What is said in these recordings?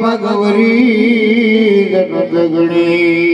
ભગવરી જગણી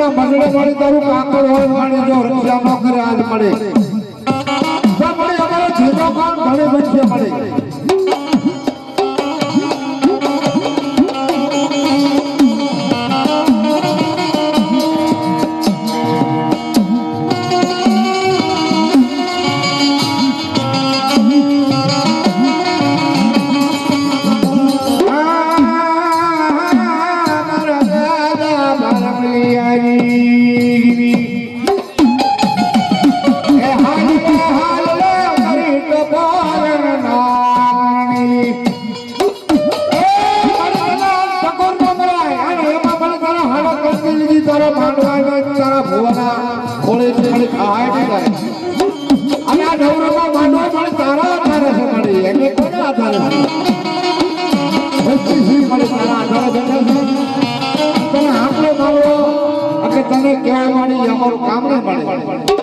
તારા મંડળે મળી તારું કાકડ હોય મળી જો રક્ષા ન કરે આજ મળે તો મળી અમારો છેદો કોણ ઘણી બનશે મળે તને કેવા મળી અમારું કામ નહીં મળે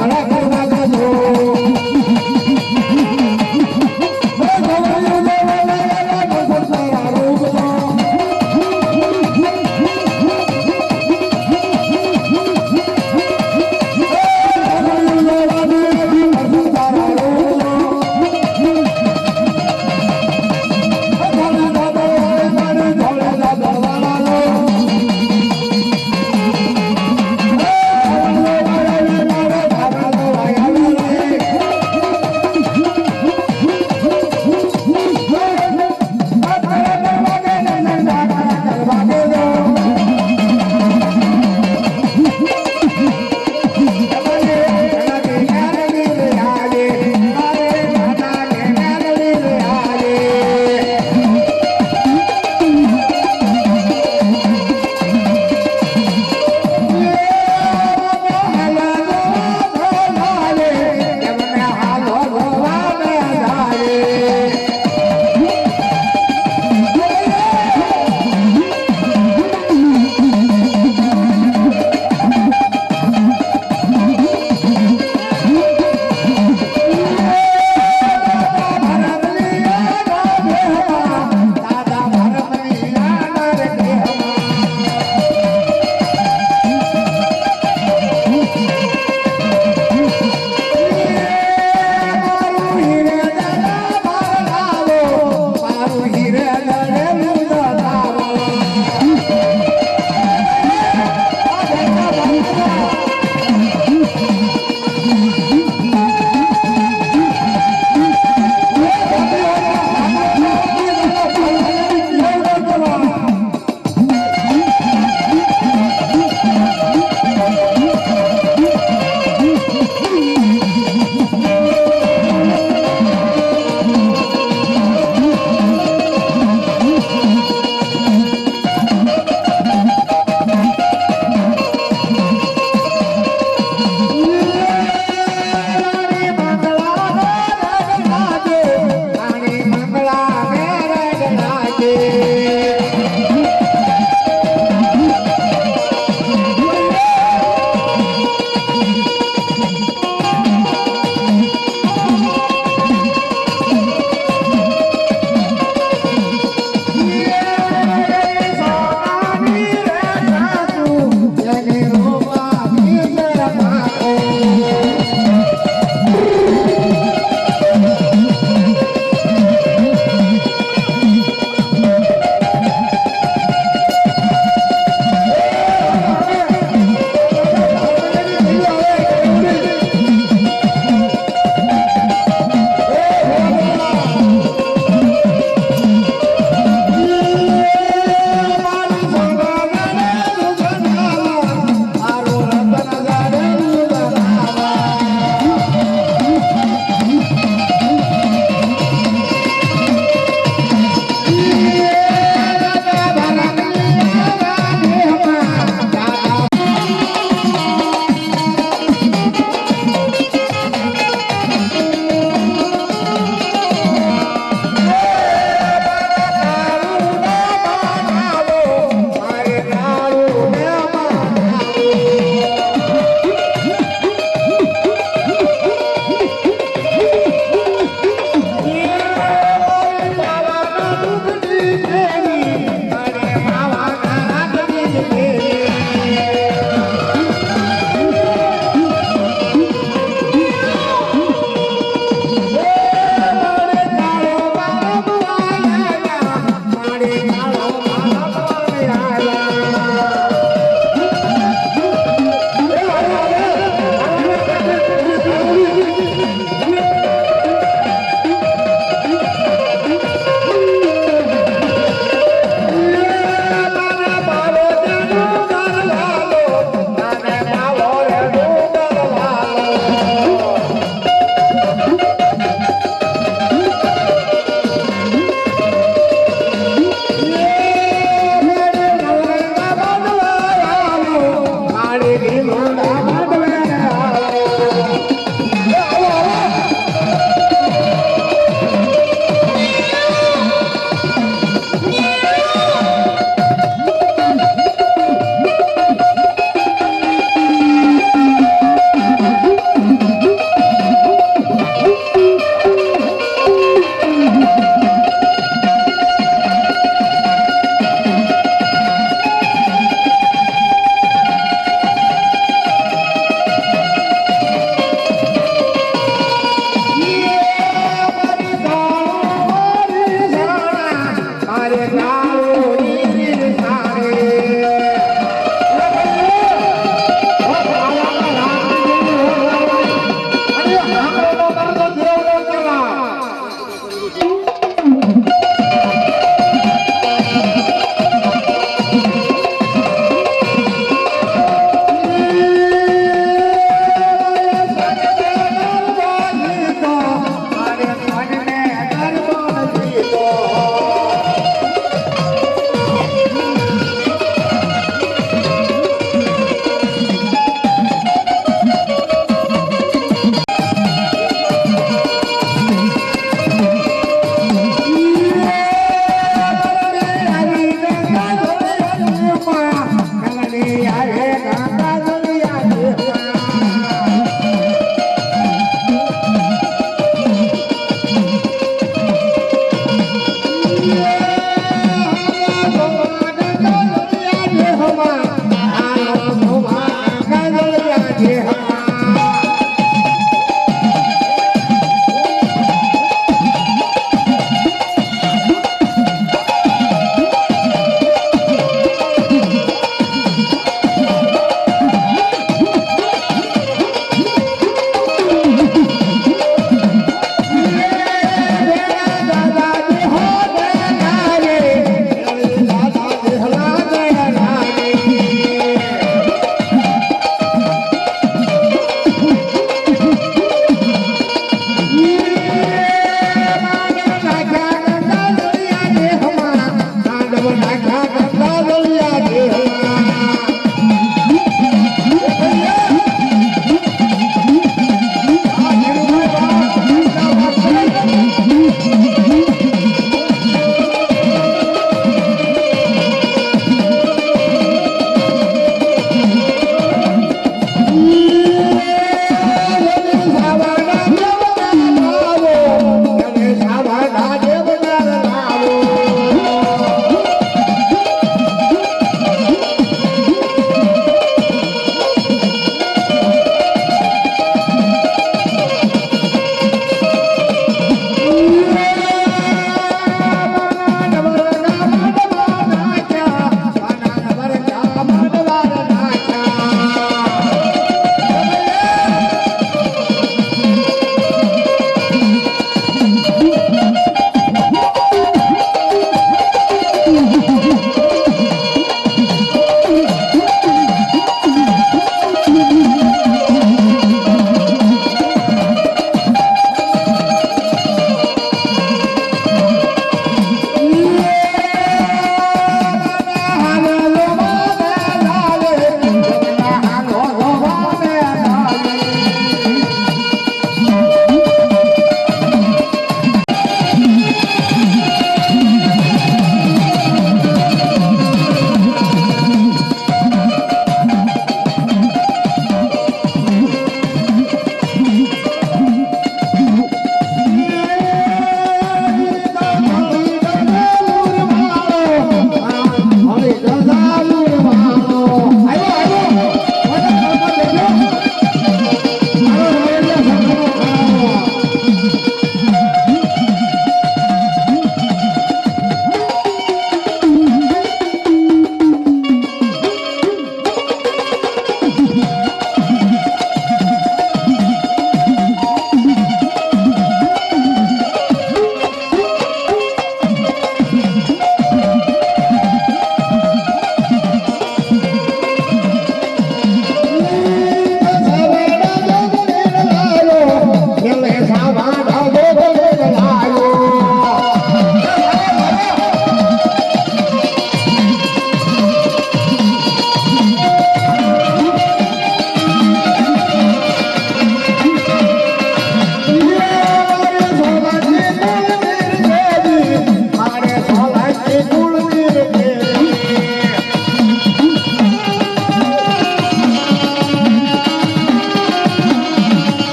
ઘણા કરવા દેજો Bye.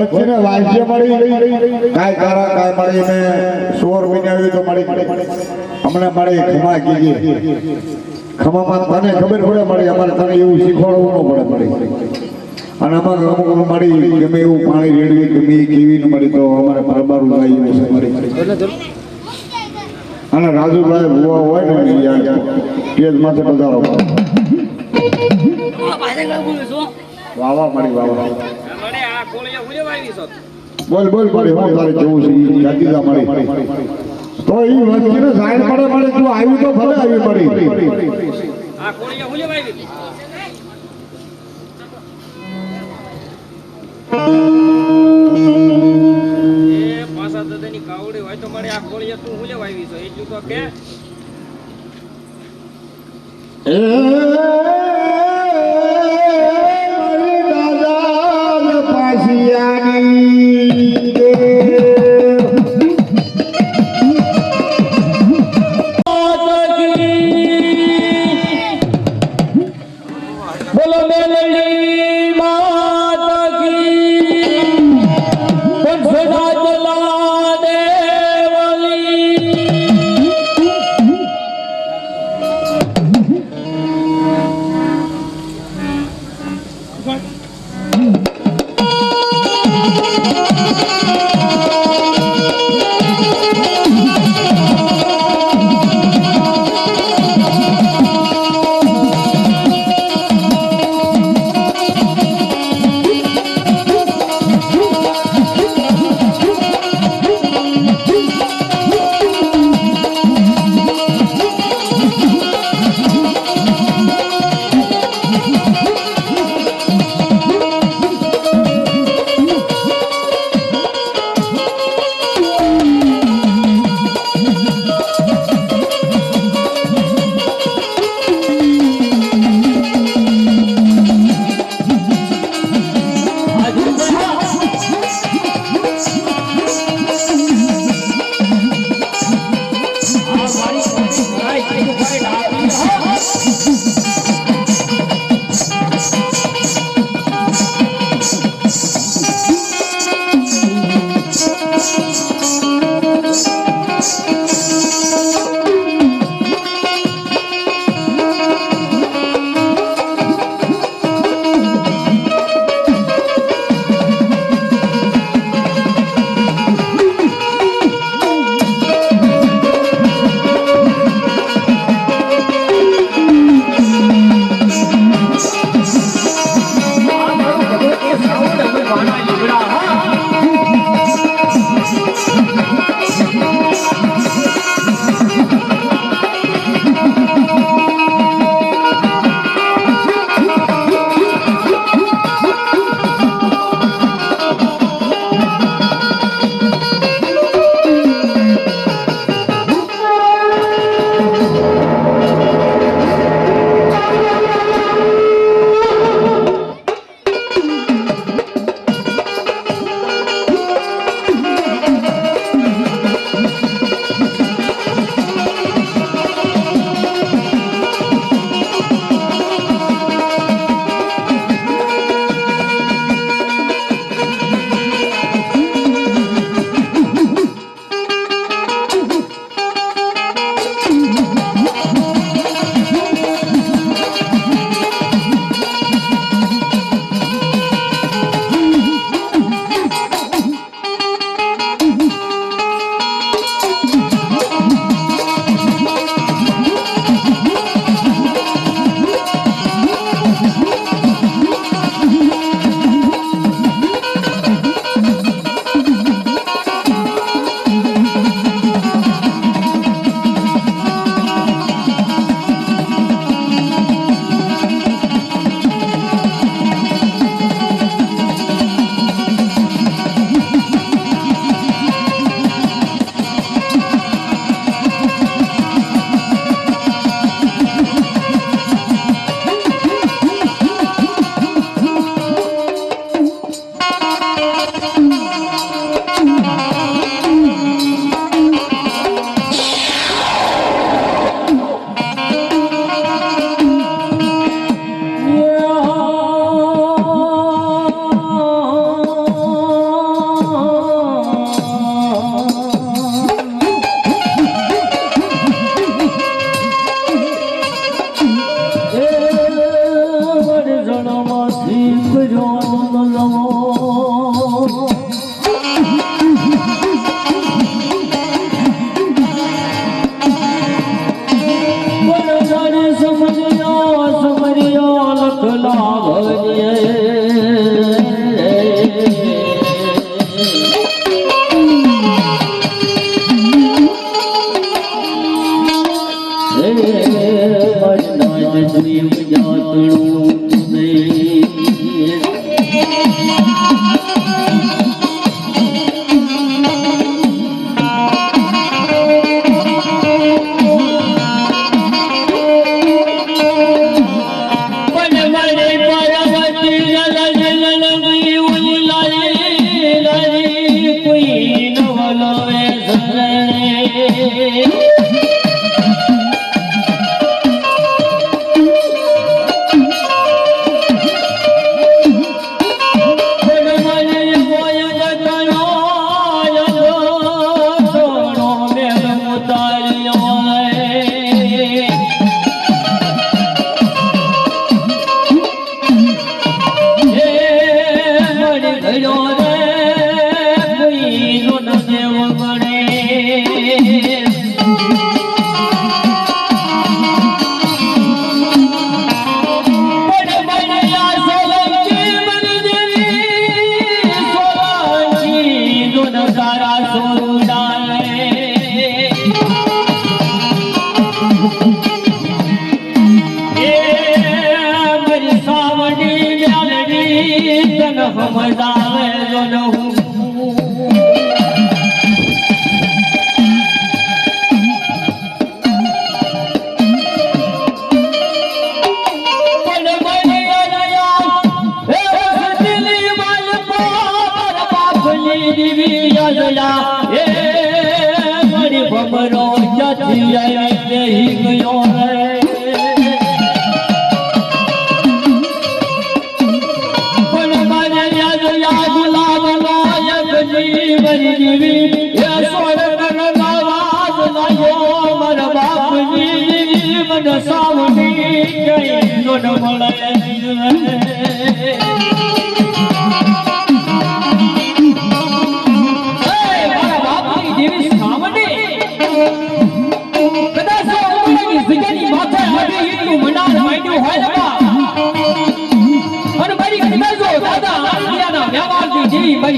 વચ્ચે ને વાજ્ય મળી કાય તારા કાય મળી ને સોર બનાવી તો મળી હમણાં મળી ખમા કીધી ખમામાં તને ખબર પડે મળી અમારે તને એવું શીખવાડવું ન પડે મળી અને અમારે અમુક મળી ગમે એવું પાણી રેડવી ગમે કેવી ન મળી તો અમારે પરબારું થાય એવું છે મળી અને રાજુભાઈ ભુવા હોય ને યાર તેજ માથે પધારો વાવા મળી વાવા બોલ બોલ બોલ હું તારે જવું છે ઈ જાતીદા મળી તો ઈ વસ્તીને સાઈડ પડે તું આવી તો ભલે આવી મળી આ કોળિયા હુલે વાવી એ પાસા દાદાની કાવડી હોય તો મારે આ કોળિયા તું હુલે વાવી છો એટલું તો કે મારી દાદા પાસિયાની બોલો મેલડી માતા કી કંઠના ચલા દેવલી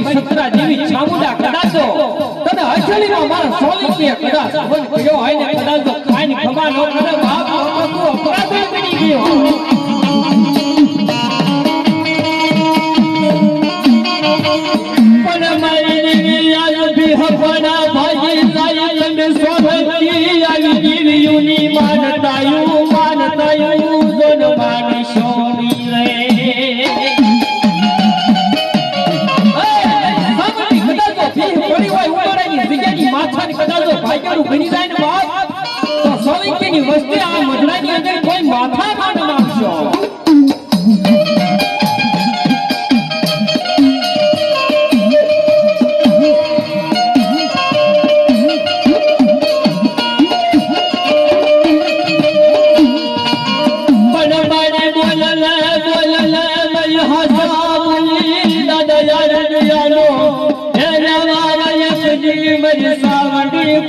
સતરા જેવી ચામુંડા કદાચો તને અસલીમાં મારા સોલિંગીએ કદાચ મન કર્યો હોય ને કદાચો ખાઈને ખબર ન કરે બાપ તું અપરાધી બની ગયો પણ મારી યાદ ભી હફડા ભાજી જાય તમે સોહતી આવી જીવ્યુની માનતાયું જોન માન સોની રે બની જાય ને બાપ તો સોલિંગીની વસ્તી આ મધડાની અંદર કોઈ માથા ન નાખશો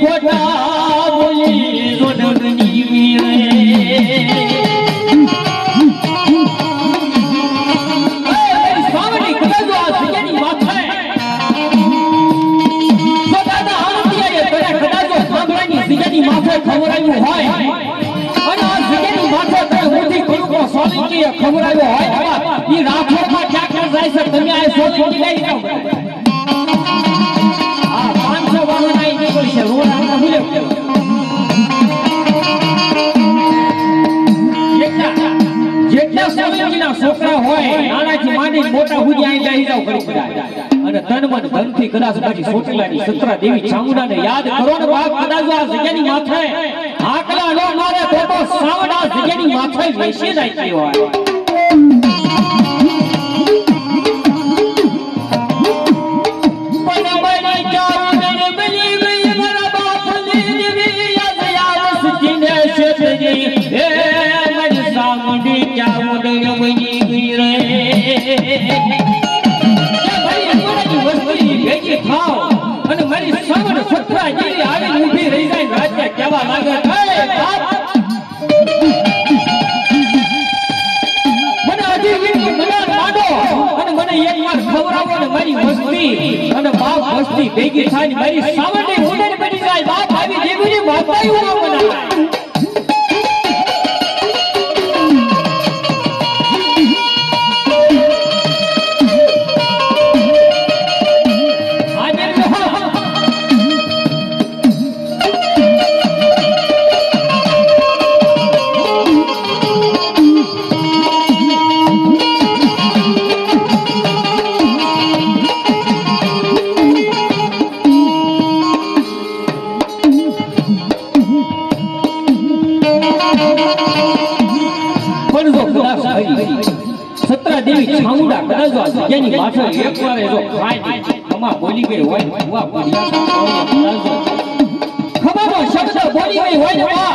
ખોટા બોલી જોડની વીરે સાવડી કદાજો આ જગ્યાની માથે તો દાદા આરતીએ કરે કદાજો સાંભળાની જગ્યાની માથે ખવરાયું હોય અને આ જગ્યાની માથે તે ઉઠી કરું તો સોલિંગીએ ખવરાયો હોય ઈ રાખોડમાં ક્યાં ક્યાં જાય છે તમે આ સોલિંગી લઈ જાઓ જેટલા સોલિંગીના છોકરા હોય નાનાથી માંડી મોટા સુધી અહીં બેસી જાવ કરી બધા અને તન મન ધનથી કદાચ બાજી સોટેલાની સતરા દેવી ચામુંડાને યાદ કરો ને બાપ કદાચ આ જગ્યાની માથે આકલા નો મારે તો સાવડા જગ્યાની માથે બેસી જાય હોય Hey કે મારી અંગોની વસ્તી ભેગી થાવ અને મારી સામે સત્રા જેવી આવી ઊભી રહી જાય રાજ્ય કેવા લાગે હે બાપ મને હજી વીર મનાર માંડો અને મને એકવાર ખવડાવો ને મારી વસ્તી અને બાપ વસ્તી ભેગી થાય ને મારી સાવરણી ઉડેને પડી જાય બાપ આવી દેવીની માતાઈ ઉડો બનાય સત્રા દેવી છામુંડા કદાચ આ જગ્યાની માથે એકવાર જો ખાય ખમા બોલી ગઈ હોય ભુવા ખમામાં શબ્દ બોલી ગઈ હોય ને બા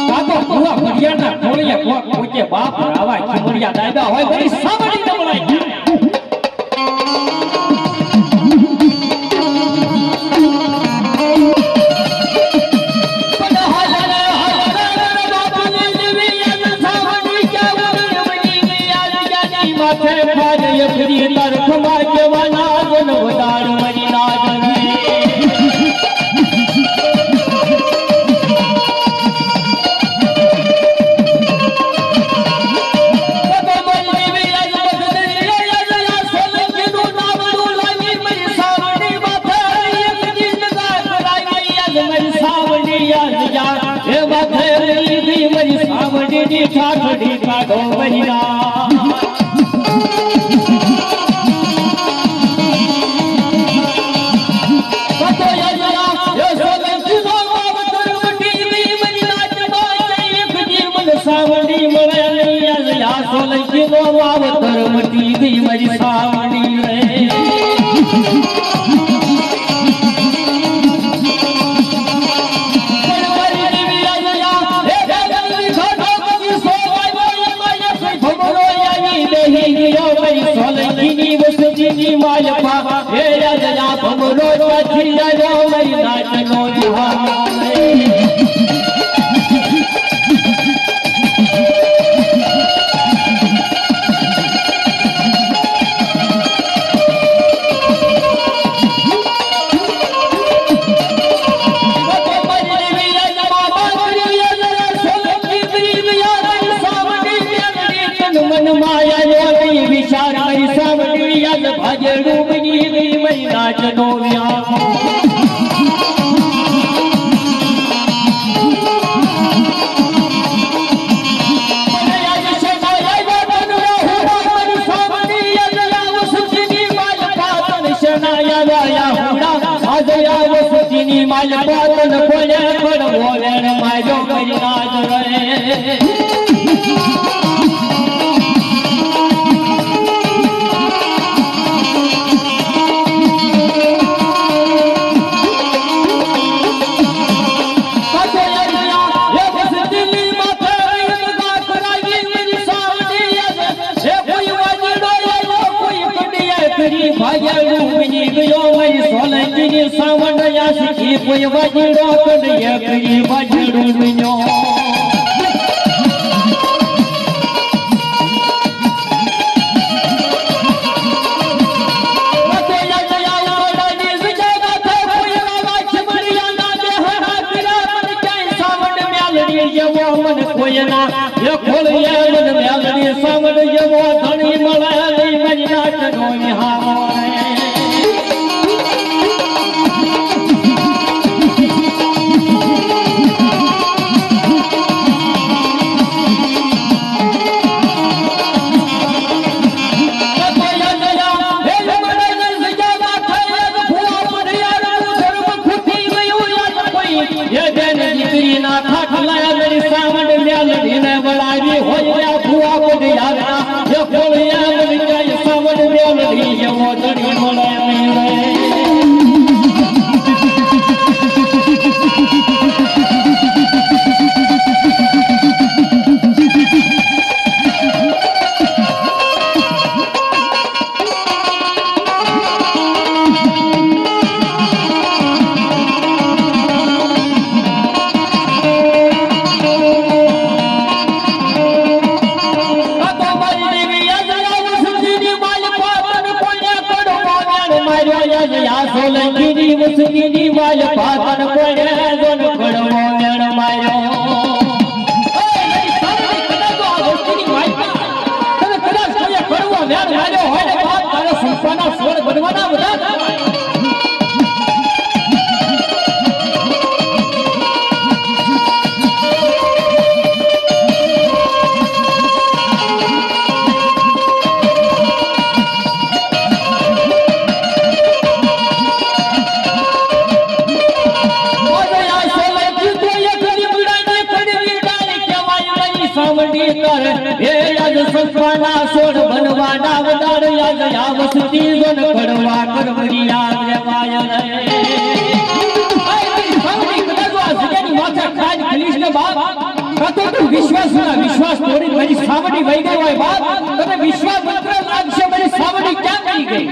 કાતો ભુવા ઘડિયાળના ખોળિયા કોકે બાપ રાવા ખમરિયા દાદા હોય બરી સામડી નમળાઈ ઠાઠડી કાઢો મહિના સાવડી મળે યા સોલંકી નો વાવતર મટી ગઈ મારી સાવડી રે સોલંકીની વસતીની માલપા હે રાજા ભમરો ચાચી જાયો મારી નાચનો વિહાર ભાજડું બની ગઈ મરી નાચનો વ્યાહ માલપાતન કોને પણ બોલેણ માજો મરી નાચ રે સોલંકીની સાવંડયા શીખી કોઈ વાજીડો કનૈયા કરી વાજીડું મિન્યો સાવંડ જેવો ધણી મળે મરી નાચનો નિહાર યા સોલંકીની મુસકીની વાલ પાતન પડે જોન કડવો મેણ માર્યો હોય ને બાપ તારે સંસ્થાના સોળ બનવાના બધા સંસ્થાના સોળ બનવાના વદાર યાદ આવસતી જોન કડવા કરમરી યાદ રેવાય રે સામણી કદાવા સજાની માથા ખાજ ખલીશ ને બાપ કતો તું વિશ્વાસ તોડી મારી સામણી વઈ ગઈ હોય બાપ તને વિશ્વાસ મંત્ર લાગશે મારી સામણી ક્યાં ગઈ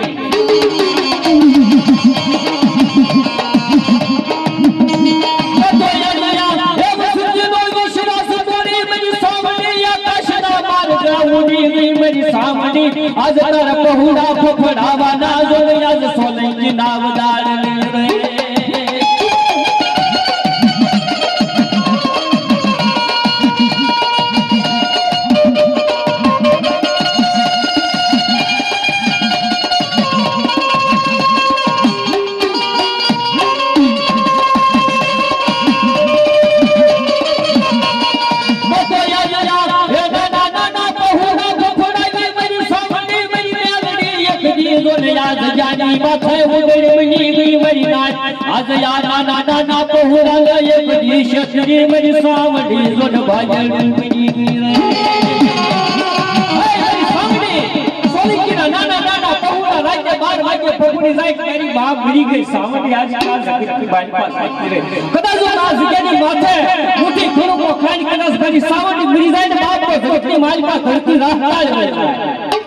आज तर पहुड़ा फफड़ावा ना जोड़ आज सोलंकी नावदार रे आज यारा नाना ना पहुरा एक दिश श्री मेरी सावड़ी जोन भाजल मनी गई रे मेरी सावड़ी सोलंकी ना नाना पहुरा राज्य 12 वागे प्रभुनी जाय मेरी बाप मरी गई सावड़ी आज का जगत की बात पास आती रे कदाच आज जगनी माथे मुठी गुरु को खान कदाच मेरी सावड़ी मरी जाय ने बाप को जगत की मालिका धरती राह राज में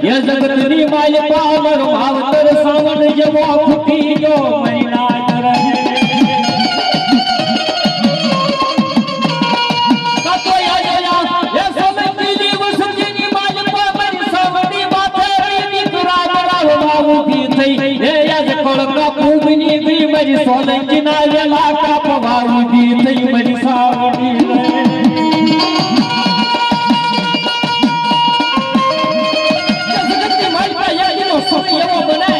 ये जगतनी माल पावर भावतर सावन जवो फुटी जो महीना करे कतो या ये सोलंकी वसुनी माल पावर सावनी माथे निकरा राव भी થઈ એ યાદ કોળકા પૂમની બી મારી સોલંકી ના વેલા કાપવાવું બી થઈ મારી સાવડી એવો બને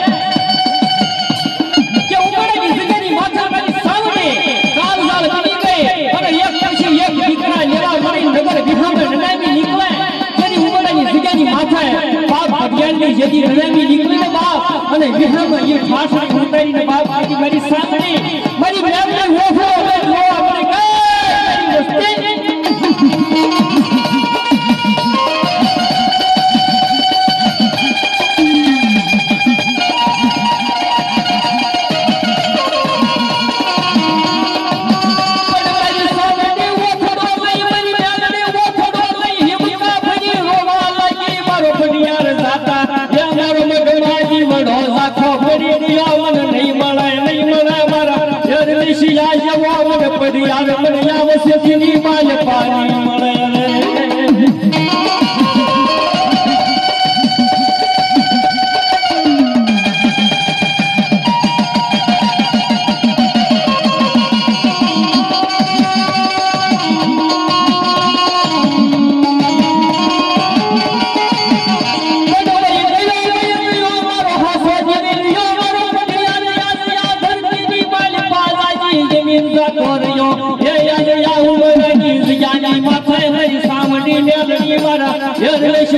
કે ઉમરની જિંદગી માથા મારી સાવડી કાલ સાલ બની ગઈ અને એક પછી એક દીકરા લેવા મળી નગર વિહામણ નનામી નીકળે જેની ઉમરની જિંદગી માથે બાપ ભગવાનની જેદી નનામી નીકળીને બાપ અને વિહામણ એ ઠાસણી ઉતારીને બાપ આજી મારી સાવડી મારી બેમને ઓફો લે લો આપણે ગઈ મારી વસ્તી ની માલ પાણી મળે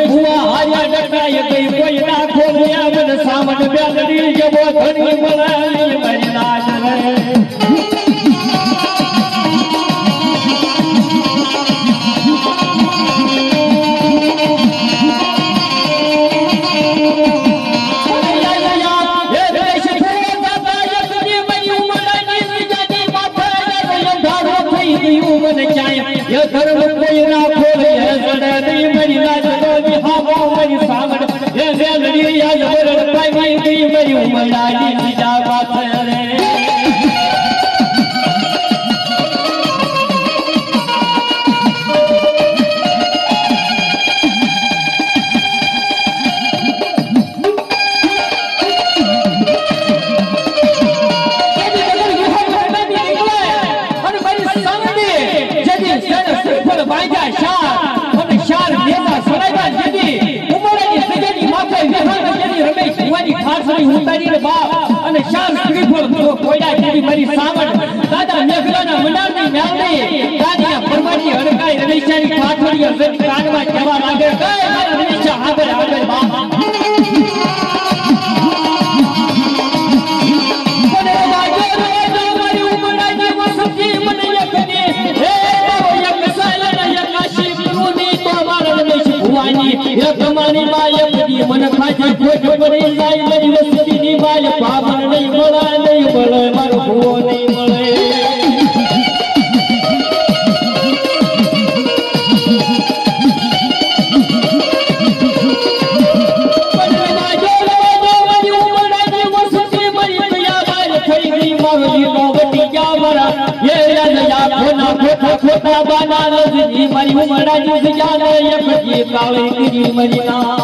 ભુવા હાયા ડકાય ગઈ કોઈ ના ખોલ્યા મન સાવન બેલડી જવો ધણી મલાઈ મારી લાજ રે ઉમરાની બીજા માથે રે ઉતારીને બાપ અને શાન શ્રીફળ કોયડા જેવી મારી સાવણ દાદા મેઘલાના મંડારની મેલડી દાદીના પરમાની હરકાઈ રમેશાની ઠાઠડીઓ જન કાનમાં કહેવા લાગે કે મારા રમેશા આગળ આગળ બાપ મને વાજો મારી ઉમરાની વસતી મને એકની હે એક સાલના એક આશી ગુરુની તો મારા રમેશ ભુવાની એક મારી માય બધી મને ખાજે ખોજ પડી જાય મારી વસતીની માય પાવન નહીં મળે મારો ભુવો નહીં મળે ખોટા બાના નજરી મારી ઉમરાની સજાને એક જી કાળી કરી મરી ના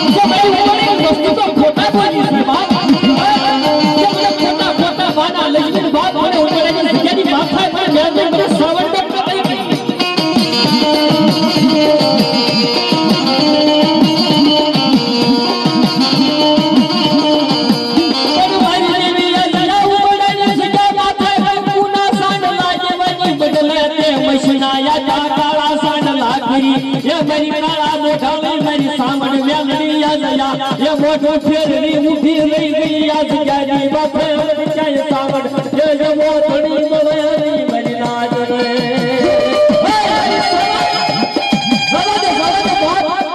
જો મારી ઉમરની વસ્તુ તો ખોટા બોલી છે બાપ ખોટા બાના લક્ષ્મી બાપ મને ઉમરાની સજાની માથા પર મેં મને શ્રવણ કરતો થઈ ગઈ મારી કાળા મોઢા મારી સામણ મેલડી યાદયા એ મોઢો ફેરવી ઊભી રહી ગઈ યાદ જાજી બાપે ચાય સામણ એ જમો ધણી મળે મારી નાજ રે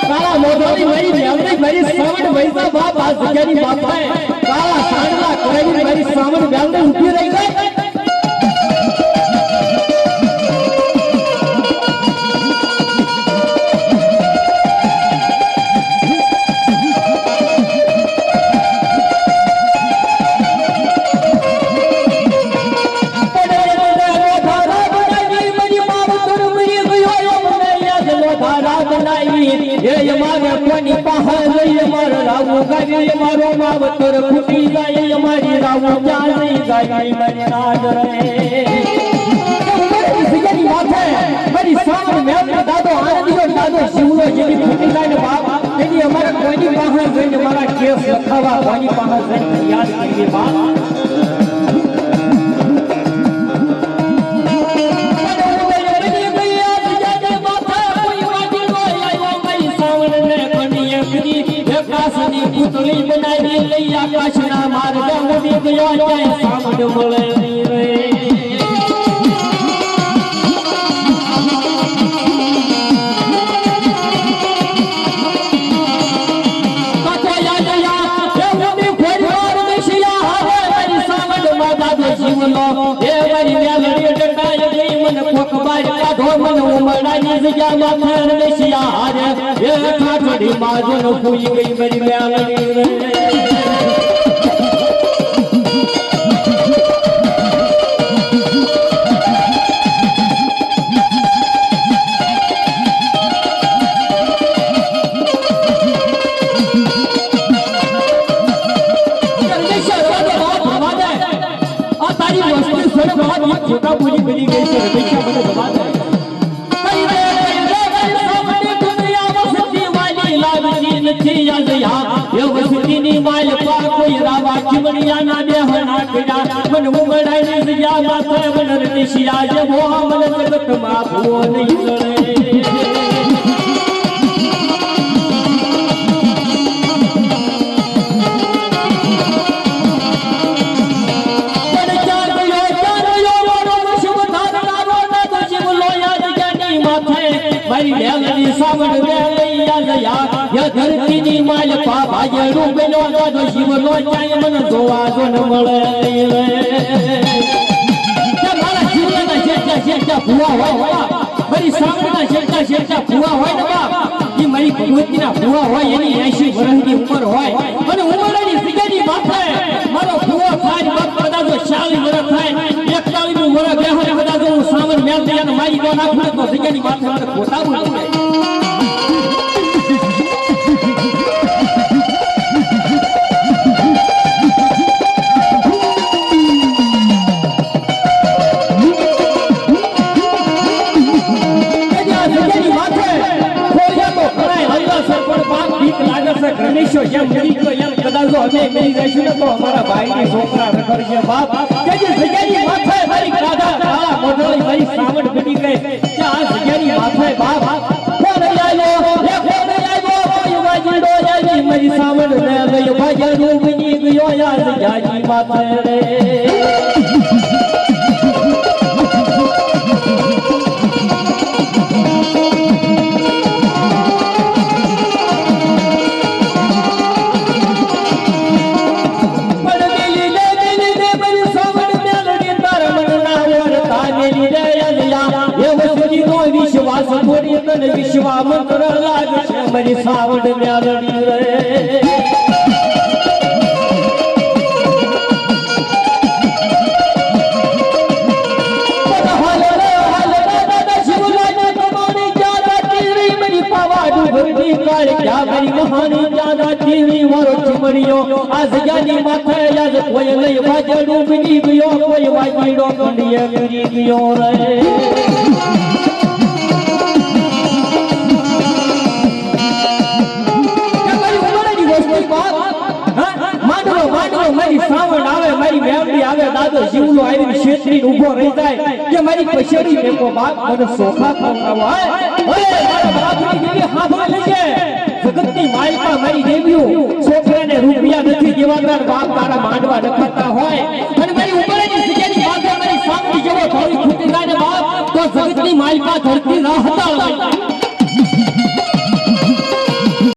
કાળા મોઢાની મારી મેલડી મારી સામણ વૈસા બાપ આ જગ્યાની બાપે કાળા સાંડલા કરેલી મારી સામણ મેલડી ઊભી રહી ગઈ કોની પાહા લઈ મારો રાવો ગાવી મારો માવતર ફૂટી જાય મારી રાવો ચાલી જાય મારી નાદ રે સિયાની માથે મારી સામણ મેં દાદો આનંદીનો દાદો શિવનો જેવી ફૂટી જાય બાપ એની અમારે કોની પાહા જઈને મારા કેસ લખાવા કોની પાહા જઈને યાદ કરીએ બાપ પુતળી બનાવી લઈ આકાશના માર્ગ ઉડી ગયો જાય સામડ મળે રે ઉમરાની જગ્યા માં રમેશિયા હારે એ ઠાઠડી માજો નો ફૂઈ ગઈ મારી મેલડી રે તારી વસ્તુ સર બાદ છોટા બોલી બની ગઈ છે રમેશિયા મને જવા દે વસતીની માલ પા કોઈ રાવા ચીમડિયા ના દેહ નાખડા મન ઉમડાઈ જગ્યા માથે મન રમેશિયા જેવો મન જગત માં ભૂવો નહીં ચડે મારી મેલડી સાવણ મેલૈયા જયા ય ધરતીની માલ પા ભાજડું બેનો દાદો શિવનો ચાય મન જોવા જો ન મળે રે મારા જીવના જેટલા ભૂવા હોય મારી સાવણના જેટલા ભૂવા હોય ને બાપ ઈ મારી મોતીના ભૂવા હોય એની 80 વર્ષની ઉંમર હોય અને ઉંમરની સિગેની માથે મારો ભૂવો થાય બાપ કદાચ 40 વર્ષ થાય 41નું વર્ષ બેહરે કદાચ હું સાવન મેલ દઈને મારી દો નાખું તો સિગેની માથે મને પોતાવું પડે ગણેશો જેમ મરી ગયો એમ કદાચ જો અમે મરી જઈશું ને તો અમારા ભાઈની છોકરા રખડશે બાપ કે જે જગ્યાની માથે મારી કાઢા કાળા મોઢળી મારી સાવણ બની ગઈ કે આ જગ્યાની માથે બાપ કોણ આવ્યો એ કોણ આવ્યો કોઈ વાજીડો આવી મારી સાવણ ને ગયો ભાજડું બની ગયો આ જગ્યાની માથે રે વિશ્વામંત્ર લાગે છે મારી સાવણ મ્યાલડી રે મહાની જાદા ટીવી વાળો ચમડિયો આ જગ્યાની માથે યાદ કોઈ લઈ વાજડું બની ગયો કોઈ વાજીડો કંડીએ કરી ગયો રે મારી સાવણ આવે મારી મેમડી આવે દાદો જીવલો આવીને શેત્રી ઊભો રહી જાય કે મારી પછેડી મેકો બાપ મને સોખા ખવડાવો ઓય મારા બાપની દેવી હાથમાં લેજે જગતની માલપા મારી દેવીઓ છોકરાને રૂપિયા નથી દેવાતા બાપ તારા માંડવા નખાતા હોય અને મારી ઉપરની જગ્યાની માથે મારી સાવણી જેવો થોડી ખૂટી જાય ને બાપ તો જગતની માલપા ધરતી ના હતા